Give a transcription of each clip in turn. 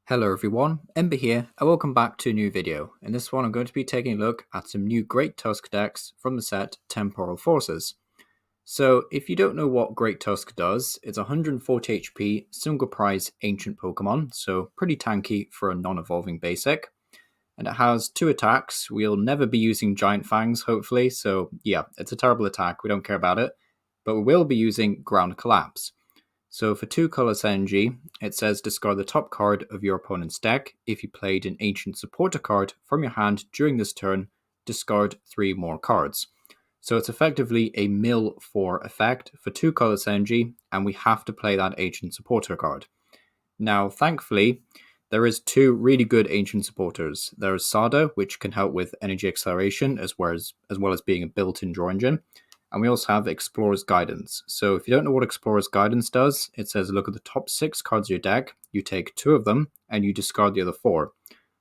Hello everyone, Ember here, and welcome back to a new video. In this one I'm going to be taking a look at some new Great Tusk decks from the set Temporal Forces. So if you don't know what Great Tusk does, it's 140 HP, single prize ancient Pokemon, so pretty tanky for a non-evolving basic. And it has 2 attacks. We'll never be using Giant Fangs, hopefully, so yeah, it's a terrible attack, we don't care about it. But we will be using Ground Collapse. So for 2 colorless energy, it says discard the top card of your opponent's deck. If you played an ancient supporter card from your hand during this turn, discard 3 more cards. So it's effectively a mill for effect for 2 colorless energy, and we have to play that ancient supporter card. Now, thankfully, there is 2 really good ancient supporters. There's Sada, which can help with energy acceleration as well as being a built-in draw engine. And we also have Explorer's Guidance. So if you don't know what Explorer's Guidance does, it says look at the top 6 cards of your deck, you take 2 of them, and you discard the other 4.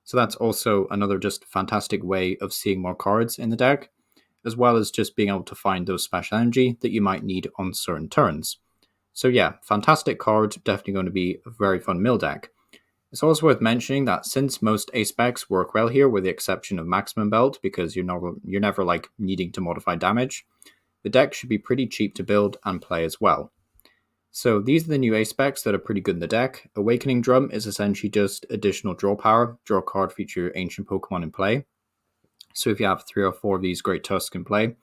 So that's also another just fantastic way of seeing more cards in the deck, as well as just being able to find those special energy that you might need on certain turns. So yeah, fantastic card, definitely going to be a very fun mill deck. It's also worth mentioning that since most A-specs work well here, with the exception of Maximum Belt, because you're never like needing to modify damage, the deck should be pretty cheap to build and play as well. So these are the new A-specs that are pretty good in the deck. Awakening Drum is essentially just additional draw power. Draw a card for your ancient Pokemon in play. So if you have 3 or 4 of these Great Tusk in play,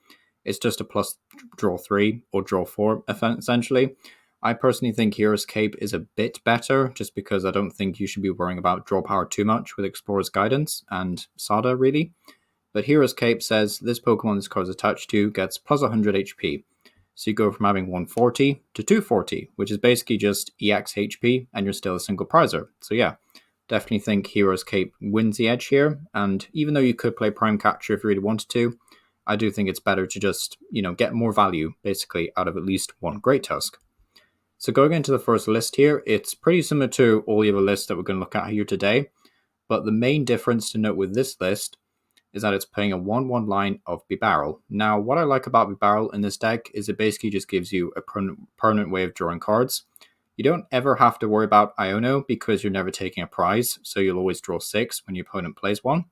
it's just a plus draw 3 or draw 4 essentially. I personally think Hero's Cape is a bit better, just because I don't think you should be worrying about draw power too much with Explorer's Guidance and Sada really. But Hero's Cape says this Pokemon this card is attached to gets plus 100 HP. So you go from having 140 to 240, which is basically just EX HP, and you're still a single prizer. So yeah, definitely think Hero's Cape wins the edge here. And even though you could play Prime Catcher if you really wanted to, I do think it's better to just, get more value, basically, out of at least one Great Tusk. So going into the first list here, it's pretty similar to all the other lists that we're going to look at here today. But the main difference to note with this list is that it's playing a 1-1 line of Bibarel. Now, what I like about Bibarel in this deck is it basically just gives you a permanent way of drawing cards. You don't ever have to worry about Iono because you're never taking a prize, so you'll always draw 6 when your opponent plays one.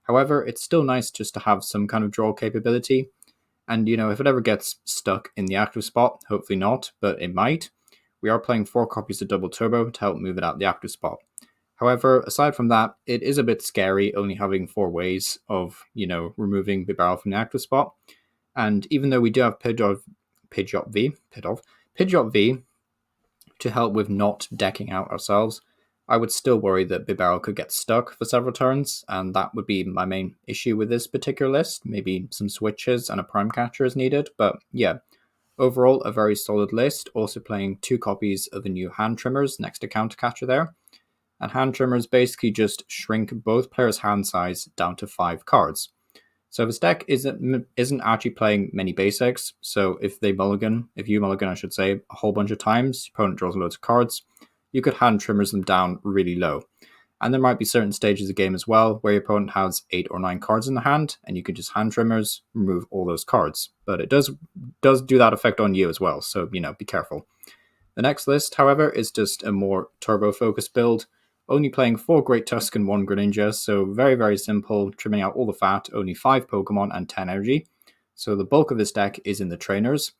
However, it's still nice just to have some kind of draw capability. And, if it ever gets stuck in the active spot, hopefully not, but it might, we are playing 4 copies of Double Turbo to help move it out the active spot. However, aside from that, it is a bit scary only having 4 ways of, removing Bibarel from the active spot. And even though we do have Pidgeot V to help with not decking out ourselves, I would still worry that Bibarel could get stuck for several turns, and that would be my main issue with this particular list. Maybe some switches and a Prime Catcher is needed, but yeah. Overall, a very solid list, also playing 2 copies of the new Hand Trimmers next to Counter Catcher there. And Hand Trimmers basically just shrink both players' hand size down to 5 cards. So this deck isn't actually playing many basics, so if you mulligan, a whole bunch of times, your opponent draws loads of cards, you could Hand Trimmers them down really low. And there might be certain stages of the game as well where your opponent has 8 or 9 cards in the hand, and you could just Hand Trimmers, remove all those cards. But it does do that effect on you as well, so be careful. The next list, however, is just a more turbo-focused build, only playing 4 Great Tusk and 1 Greninja, so very, very simple, trimming out all the fat, only 5 Pokemon and 10 energy. So the bulk of this deck is in the trainers.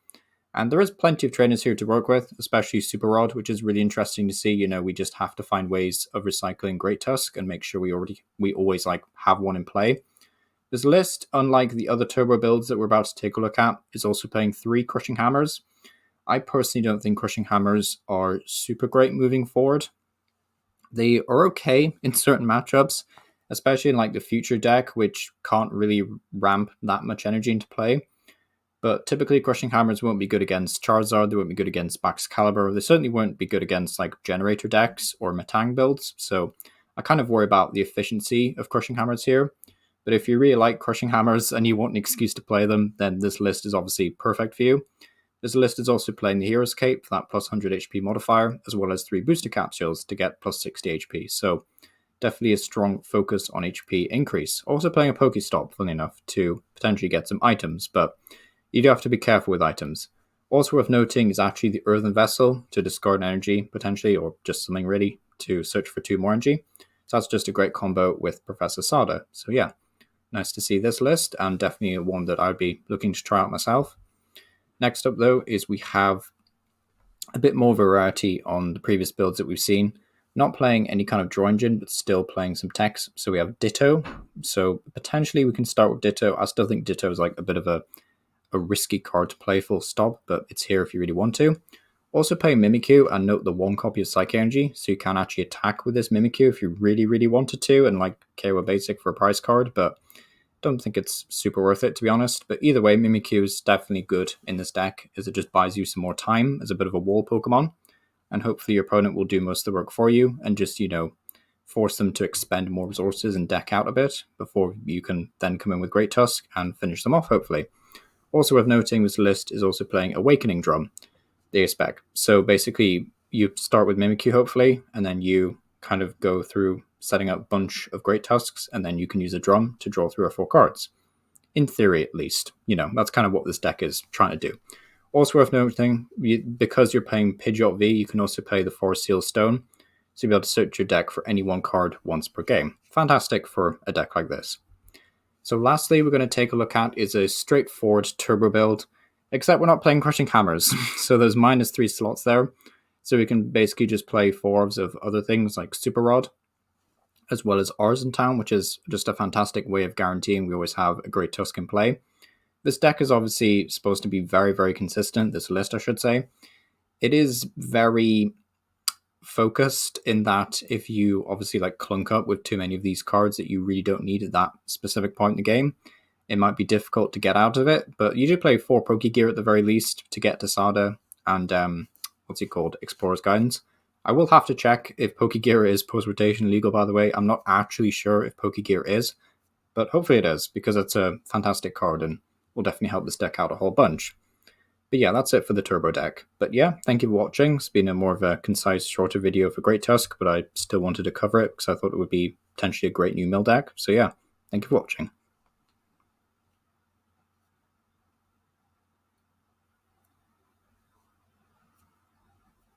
And there is plenty of trainers here to work with, especially Super Rod, which is really interesting to see. We just have to find ways of recycling Great Tusk and make sure we always have one in play. This list, unlike the other turbo builds that we're about to take a look at, is also playing 3 Crushing Hammers. I personally don't think Crushing Hammers are super great moving forward. They are okay in certain matchups, especially in the future deck, which can't really ramp that much energy into play. But typically, Crushing Hammers won't be good against Charizard, they won't be good against Excalibur, they certainly won't be good against Generator decks or Metang builds, so I kind of worry about the efficiency of Crushing Hammers here. But if you really like Crushing Hammers and you want an excuse to play them, then this list is obviously perfect for you. This list is also playing the Hero's Cape for that plus 100 HP modifier, as well as 3 booster capsules to get plus 60 HP, so definitely a strong focus on HP increase. Also playing a Pokestop, funny enough, to potentially get some items, but you do have to be careful with items. Also worth noting is actually the Earthen Vessel to discard energy, potentially, or just something really to search for 2 more energy. So that's just a great combo with Professor Sada. So yeah, nice to see this list, and definitely one that I'd be looking to try out myself. Next up, though, is we have a bit more variety on the previous builds that we've seen. Not playing any kind of draw engine, but still playing some techs. So we have Ditto. So potentially we can start with Ditto. I still think Ditto is like a bit of a risky card to play full stop, but it's here if you really want to. Also play Mimikyu, and note the 1 copy of Psychic Energy, so you can actually attack with this Mimikyu if you really, really wanted to, and like KO a basic for a prize card, but don't think it's super worth it, to be honest. But either way, Mimikyu is definitely good in this deck, as it just buys you some more time as a bit of a wall Pokemon, and hopefully your opponent will do most of the work for you, and just, force them to expend more resources and deck out a bit, before you can then come in with Great Tusk and finish them off, hopefully. Also worth noting, this list is also playing Awakening Drum, the spec. So basically, you start with Mimikyu, hopefully, and then you kind of go through setting up a bunch of Great Tusks, and then you can use a drum to draw 3 or 4 cards. In theory, at least. That's kind of what this deck is trying to do. Also worth noting, because you're playing Pidgeot V, you can also play the Forest Seal Stone, so you'll be able to search your deck for any 1 card once per game. Fantastic for a deck like this. So lastly, we're going to take a look at is a straightforward turbo build, except we're not playing Crushing Hammers. So there's -3 slots there. So we can basically just play 4 of other things like Super Rod, as well as Arzen Town, which is just a fantastic way of guaranteeing we always have a Great Tusk in play. This deck is obviously supposed to be very, very consistent, this list I should say. It is very focused in that if you obviously like clunk up with too many of these cards that you really don't need at that specific point in the game, it might be difficult to get out of it, but you do play 4 Pokegear at the very least to get to Sada and what's it called, Explorer's Guidance. I will have to check if Pokegear is post-rotation legal, by the way. I'm not actually sure if Pokegear is, but hopefully it is, because it's a fantastic card and will definitely help this deck out a whole bunch. But yeah, that's it for the Turbo deck. But yeah, thank you for watching. It's been a more of a concise, shorter video for Great Tusk, but I still wanted to cover it because I thought it would be potentially a great new mill deck. So yeah, thank you for watching.